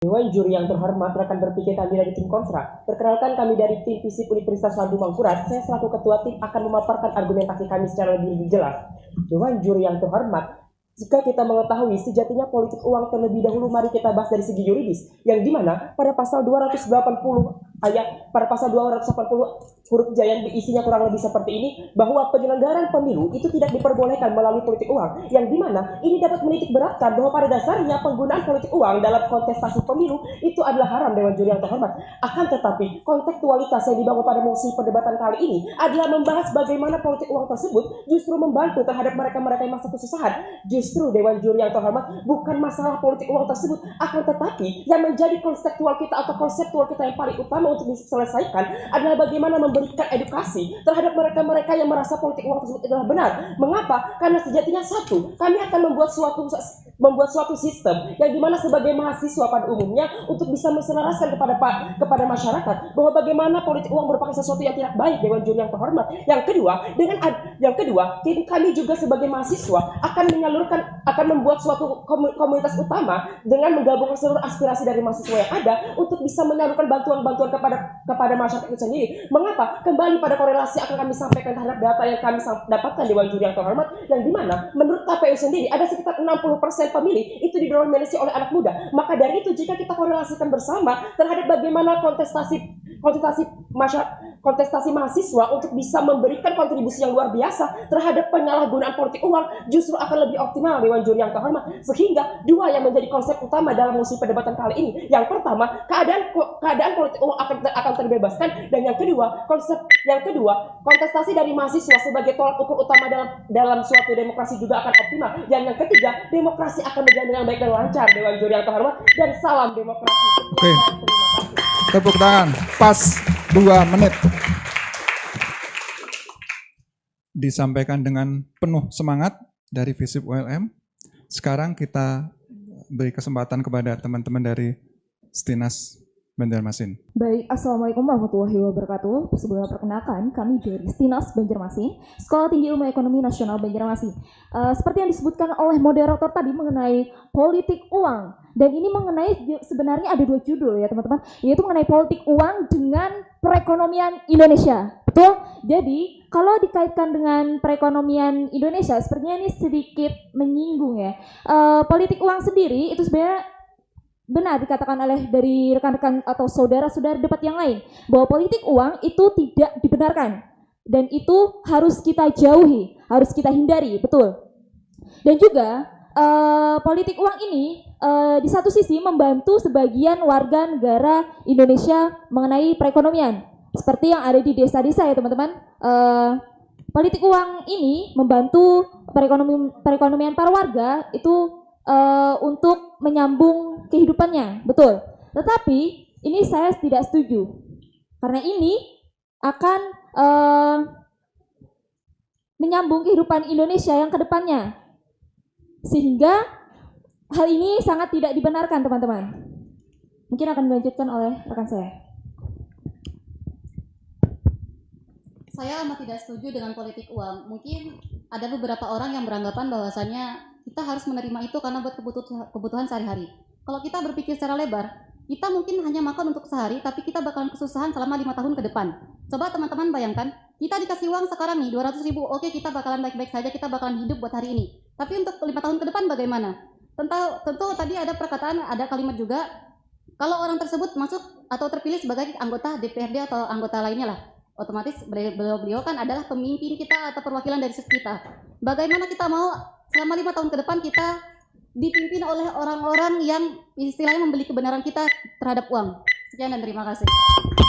Dewan juri yang terhormat, rekan berpikir kami dari tim Kontra. Perkenalkan, kami dari tim FISIP Universitas Lambung Mangkurat. Saya selaku ketua tim akan memaparkan argumentasi kami secara lebih jelas. Dewan juri yang terhormat, jika kita mengetahui sejatinya politik uang terlebih dahulu, mari kita bahas dari segi yuridis, yang dimana pada pasal 280 pada pasal 280 huruf J yang isinya kurang lebih seperti ini, bahwa penyelenggaraan pemilu itu tidak diperbolehkan melalui politik uang, yang dimana ini dapat menitik beratkan bahwa pada dasarnya penggunaan politik uang dalam kontestasi pemilu itu adalah haram. Dewan juri yang terhormat, akan tetapi kontekstualitas yang dibangun pada mosi perdebatan kali ini adalah membahas bagaimana politik uang tersebut justru membantu terhadap mereka-mereka yang masa kesusahan. Justru Dewan juri yang terhormat, bukan masalah politik uang tersebut, akan tetapi yang menjadi konseptual kita atau konseptual kita yang paling utama untuk diselesaikan adalah bagaimana memberikan edukasi terhadap mereka-mereka yang merasa politik uang tersebut adalah benar. Mengapa? Karena sejatinya satu, kami akan membuat suatu sistem yang dimana sebagai mahasiswa pada umumnya untuk bisa menselaraskan kepada masyarakat bahwa bagaimana politik uang merupakan sesuatu yang tidak baik. Dewan juri yang terhormat. Yang kedua, kami juga sebagai mahasiswa akan membuat suatu komunitas utama dengan menggabungkan seluruh aspirasi dari mahasiswa yang ada untuk bisa menyalurkan bantuan-bantuan kepada masyarakat itu sendiri. Mengapa? Kembali pada korelasi akan kami sampaikan terhadap data yang kami dapatkan Dewan juri yang terhormat, yang dimana menurut KPU sendiri ada sekitar 60% pemilih itu didominasi oleh anak muda. Maka dari itu, jika kita korelasikan bersama terhadap bagaimana kontestasi mahasiswa untuk bisa memberikan kontribusi yang luar biasa terhadap penyalahgunaan politik uang, justru akan lebih optimal Dewan juri yang terhormat. Sehingga dua yang menjadi konsep utama dalam musim perdebatan kali ini, yang pertama keadaan politik uang akan terbebaskan, dan yang kedua kontestasi dari mahasiswa sebagai tolak ukur utama dalam suatu demokrasi juga akan optimal, dan yang ketiga demokrasi akan berjalan dengan baik dan lancar. Dewan juri yang terhormat, dan salam demokrasi. Oke. Tepuk tangan. Pas 2 menit. Disampaikan dengan penuh semangat dari FISIP ULM. Sekarang kita beri kesempatan kepada teman-teman dari Stinas Banjarmasin. Baik, Assalamualaikum warahmatullahi wabarakatuh. Sebelumnya perkenalkan, kami dari Stinas Banjarmasin, Sekolah Tinggi Ilmu Ekonomi Nasional Banjarmasin. Seperti yang disebutkan oleh moderator tadi mengenai politik uang, dan ini sebenarnya ada 2 judul ya teman-teman, yaitu mengenai politik uang dengan perekonomian Indonesia. Betul? Jadi kalau dikaitkan dengan perekonomian Indonesia, sepertinya ini sedikit menyinggung ya. Politik uang sendiri itu sebenarnya benar dikatakan oleh dari rekan-rekan atau saudara-saudara debat yang lain, bahwa politik uang itu tidak dibenarkan dan itu harus kita jauhi, harus kita hindari, betul. Dan juga politik uang ini di satu sisi membantu sebagian warga negara Indonesia mengenai perekonomian, seperti yang ada di desa-desa ya teman-teman. Politik uang ini membantu perekonomian para warga itu untuk menyambung kehidupannya, betul. Tetapi ini saya tidak setuju, karena ini akan menyambung kehidupan Indonesia yang kedepannya, sehingga hal ini sangat tidak dibenarkan teman-teman. Mungkin akan dilanjutkan oleh rekan saya. Saya amat tidak setuju dengan politik uang. Mungkin ada beberapa orang yang beranggapan bahwasannya kita harus menerima itu karena buat kebutuhan sehari-hari. Kalau kita berpikir secara lebar, kita mungkin hanya makan untuk sehari, tapi kita bakalan kesusahan selama 5 tahun ke depan. Coba teman-teman bayangkan, kita dikasih uang sekarang nih 200.000, oke kita bakalan baik-baik saja, kita bakalan hidup buat hari ini. Tapi untuk 5 tahun ke depan bagaimana? Tentu tadi ada perkataan, ada kalimat juga, kalau orang tersebut masuk atau terpilih sebagai anggota DPRD atau anggota lainnya lah, otomatis beliau kan adalah pemimpin kita atau perwakilan dari kita. Bagaimana kita mau selama 5 tahun ke depan kita dipimpin oleh orang-orang yang istilahnya membeli kebenaran kita terhadap uang? Sekian dan terima kasih.